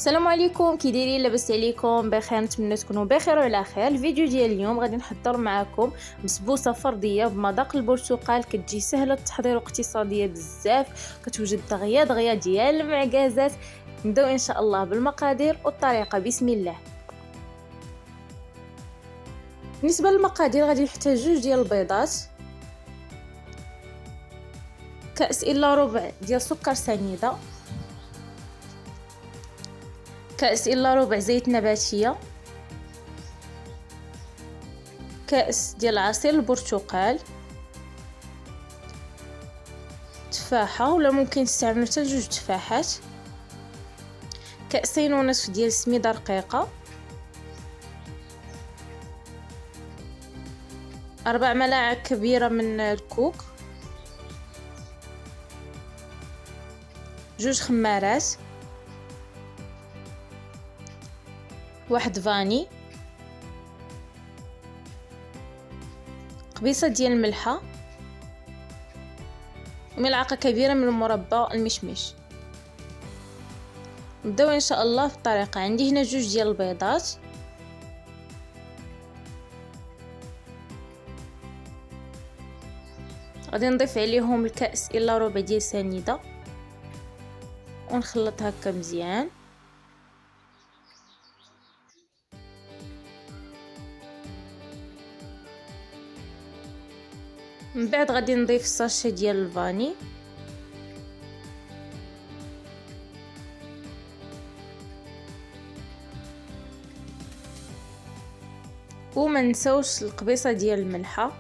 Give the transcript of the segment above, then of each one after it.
السلام عليكم، كي دايرين؟ لاباس عليكم؟ بخير، نتمنى تكونوا بخير وعلى خير. الفيديو ديال اليوم غادي نحضر معكم بسبوسه فرديه بمذاق البرتقال، كتجي سهله التحضير واقتصاديه بزاف، كتوجد دغيا ديال المعكازات. نبداو ان شاء الله بالمقادير والطريقه. بسم الله. بالنسبه للمقادير غادي نحتاج 2 ديال البيضات، كاس الا ربع ديال سكر سنيده، كاس الا ربع زيت نباتيه، كاس ديال عصير البرتقال، تفاحه ولا ممكن تستعملوا حتى 2 تفاحات، كأسين ونصف ديال السميده رقيقه، 4 ملاعق كبيره من الكوك، 2 خمارات، 1 فاني، قبيصه ديال الملحه، وملعقه كبيره من مربى المشمش. نبداو ان شاء الله في الطريقه. عندي هنا 2 ديال البيضات، غادي نضيف عليهم الكاس الا ربع ديال سنيده ونخلط هكا مزيان. من بعد غادي نضيف الساشي ديال الفاني، وما نساوش القبيصه ديال الملحه،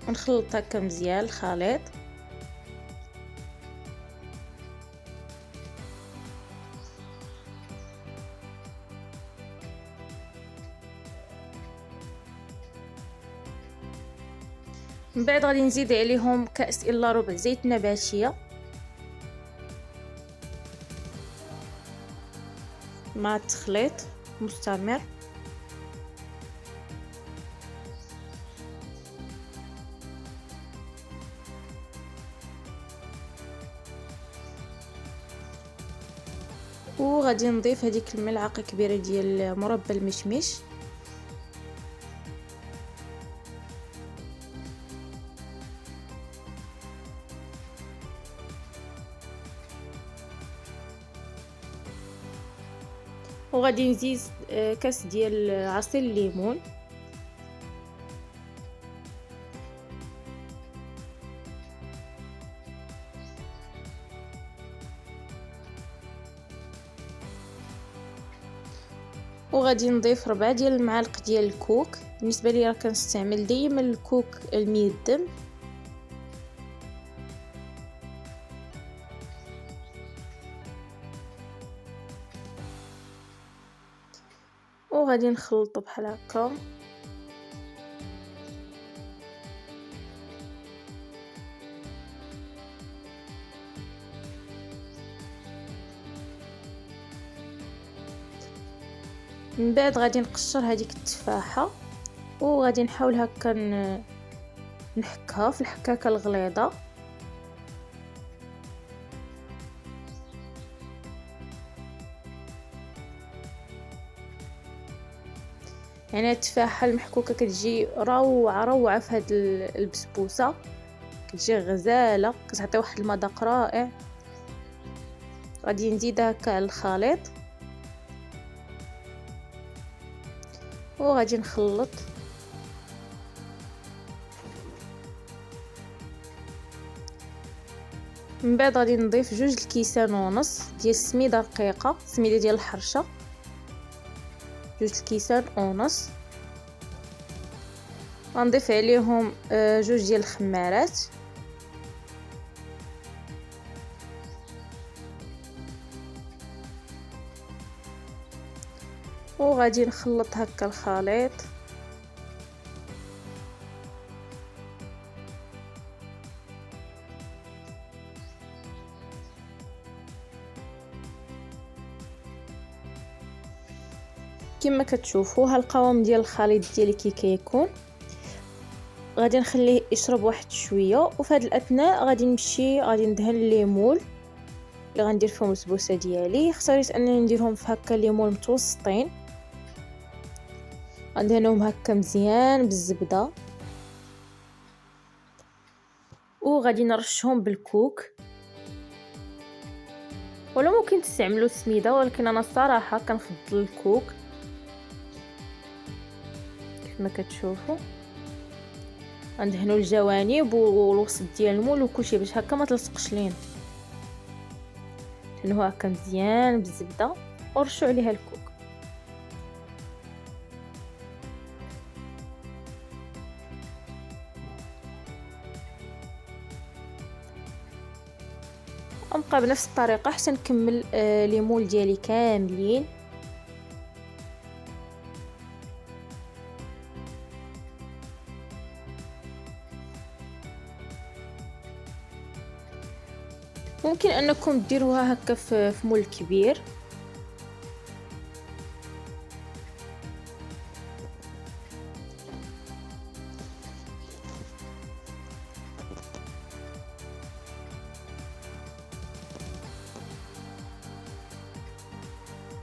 ونخلط هكا مزيان الخليط. من بعد غادي نزيد عليهم كاس الا ربع زيت نباتيه مع التخليط مستمر. وغادي نضيف هذيك الملعقه كبيره ديال مربى المشمش، وغادي نزيد كاس ديال عصير الليمون، وغادي نضيف 4 ديال المعالق ديال الكوك. بالنسبه لي راه كنستعمل دائما الكوك الميدم، وغادي نخلطو بحال هكا. من بعد غادي نقشر هذيك التفاحه، وغادي نحاول هكا نحكها في الحكاكه الغليظه. يعني التفاحه المحكوكه كتجي روعه في هاد البسبوسه، كتجي غزاله، كتعطي واحد المذاق رائع. غادي نزيد هكا على الخليط وغادي نخلط. من بعد غادي نضيف 2 الكيسان ونص ديال السميده رقيقه، السميده ديال الحرشه، 2 الكيسان ونص. غنضيف عليهم 2 ديال الخمارات، وغادي نخلط هكا الخليط. كما كتشوفوا ها القوام ديال الخليط ديالي كي كيكون. غادي نخليه يشرب واحد شويه، وفي هذا الاثناء غادي ندهن الليمون اللي غندير فيهم السبوسه ديالي. اختاريت انني نديرهم في هكا ليمون متوسطين، غندهنهم هكا مزيان بالزبده، وغادي نرشهم بالكوك، ولا ممكن تستعملوا السميده، ولكن انا الصراحه كنفضل الكوك كما كتشوفوا. غندهنوا الجوانب والوسط ديال المول وكلشي باش هكا ما تلصقش لينا. دهنوها هكا مزيان بالزبده ورشوا عليها الكوك. غنبقى بنفس الطريقه حتى نكمل لي مول ديالي كاملين. ممكن انكم ديروها هكا في مول كبير.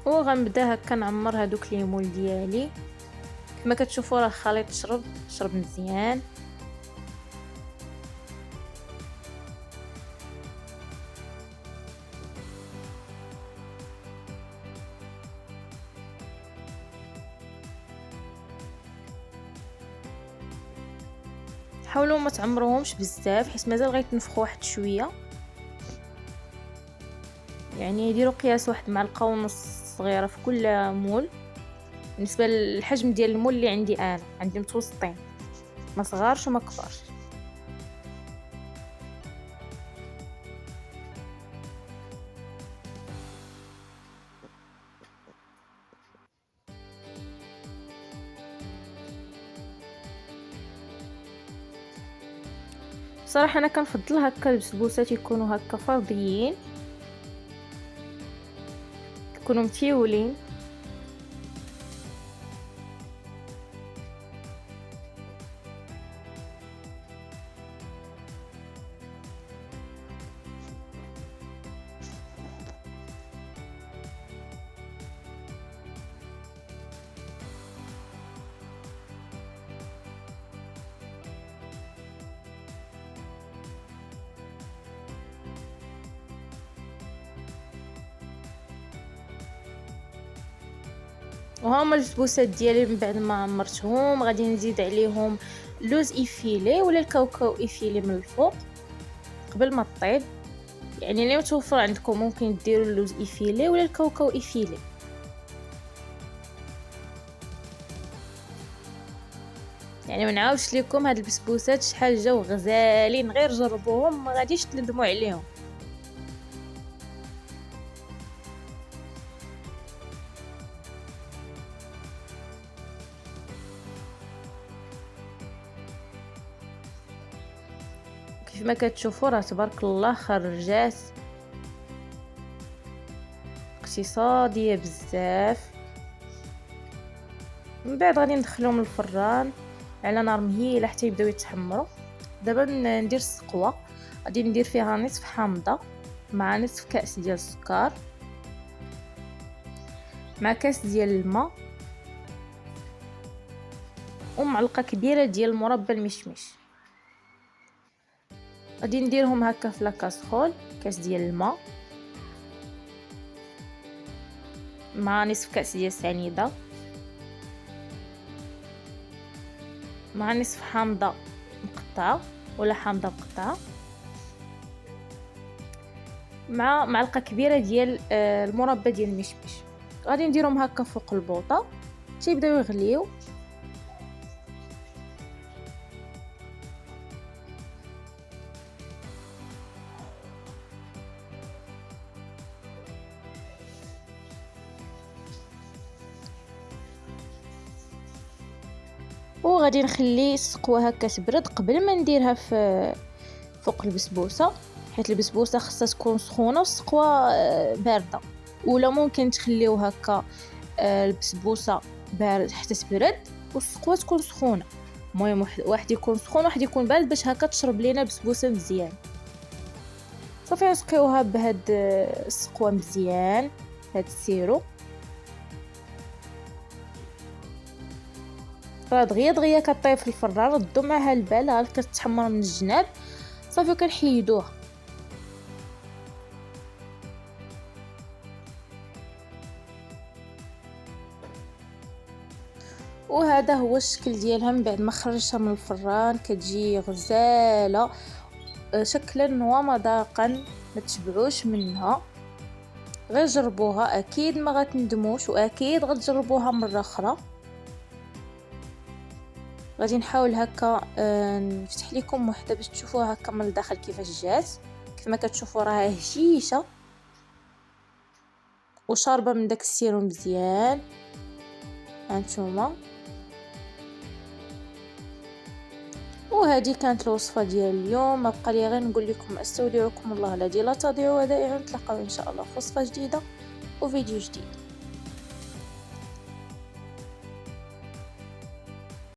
وغنبدا هكا نعمر هذوك لي مول ديالي. كما كتشوفوا راه الخليط شرب مزيان. حاولوا ما تعمروهمش بزاف حيت مازال غيتنفخوا واحد شويه، يعني ديروا قياس واحد معلقه ونص صغيره في كل مول. بالنسبه للحجم ديال المول اللي عندي انا، عندي متوسطين، ما صغارش وما كبارش. صراحه انا كنفضل هكا البسبوسات يكونوا هكا فرديين، يكونوا متيولين. وهما البسبوسات ديالي من بعد ما عمرتهم غادي نزيد عليهم لوز ايفيلي ولا الكاوكاو ايفيلي من الفوق قبل ما طيب. يعني اللي متوفر عندكم ممكن ديروا اللوز ايفيلي ولا الكاوكاو ايفيلي. يعني ما نعاودش لكم هاد البسبوسات شحال جاو غزالين، غير جربوهم ما غاديش تندموا عليهم. كيف ما كتشوفوا راه تبارك الله خرجات اقتصاديه بزاف. من بعد غادي ندخلهم للفران على نار مهيله حتى يبداو يتحمروا. دابا ندير السقوه، غادي ندير فيها نصف حامضه مع نصف كاس ديال السكر مع كاس ديال الماء ومعلقه كبيره ديال مربى المشمش. غادي نديرهم هكا في لاكاسرول، كاس ديال الماء مع نصف كاس ديال السنيده مع نصف حامضه مقطعه ولا حامضه مقطعه مع معلقه كبيره ديال المربى ديال المشمش. غادي نديرهم هكا فوق البوطه حتى يبداو يغليو. وغادي نخلي السقوه هكا تبرد قبل ما نديرها في فوق البسبوسه، حيت البسبوسه خاصها تكون سخونه والسقوه بارده. ولا ممكن تخليو هكا البسبوسه بارد حتى تبرد والسقوه تكون سخونه. المهم واحد يكون سخون واحد يكون بارد باش هكا تشرب لينا بسبوسه مزيان. صافي نسقيوها بهاد السقوه مزيان هاد السيرو. راه دغيا كطيب في الفران، ردوا معها البال ها كتحمر من الجناب. صافي كنحيدوها. وهذا هو الشكل ديالها من بعد ما خرجتها من الفران. كتجي غزاله شكلا ومذاقا، ما تشبعوش منها. غير جربوها اكيد ما غتندموش، واكيد غتجربوها مره اخرى. غادي نحاول هكا نفتح لكم وحده باش تشوفوها هكا من الداخل كيفاش جات. كما كتشوفوا راها هشيشه وشاربه من داك السيرو مزيان. هانتوما، وهذه كانت الوصفه ديال اليوم. ما بقى لي غير نقول لكم استودعكم الله الذي لا تضيع ودائع. نتلاقاو ان شاء الله في وصفه جديده وفيديو جديد.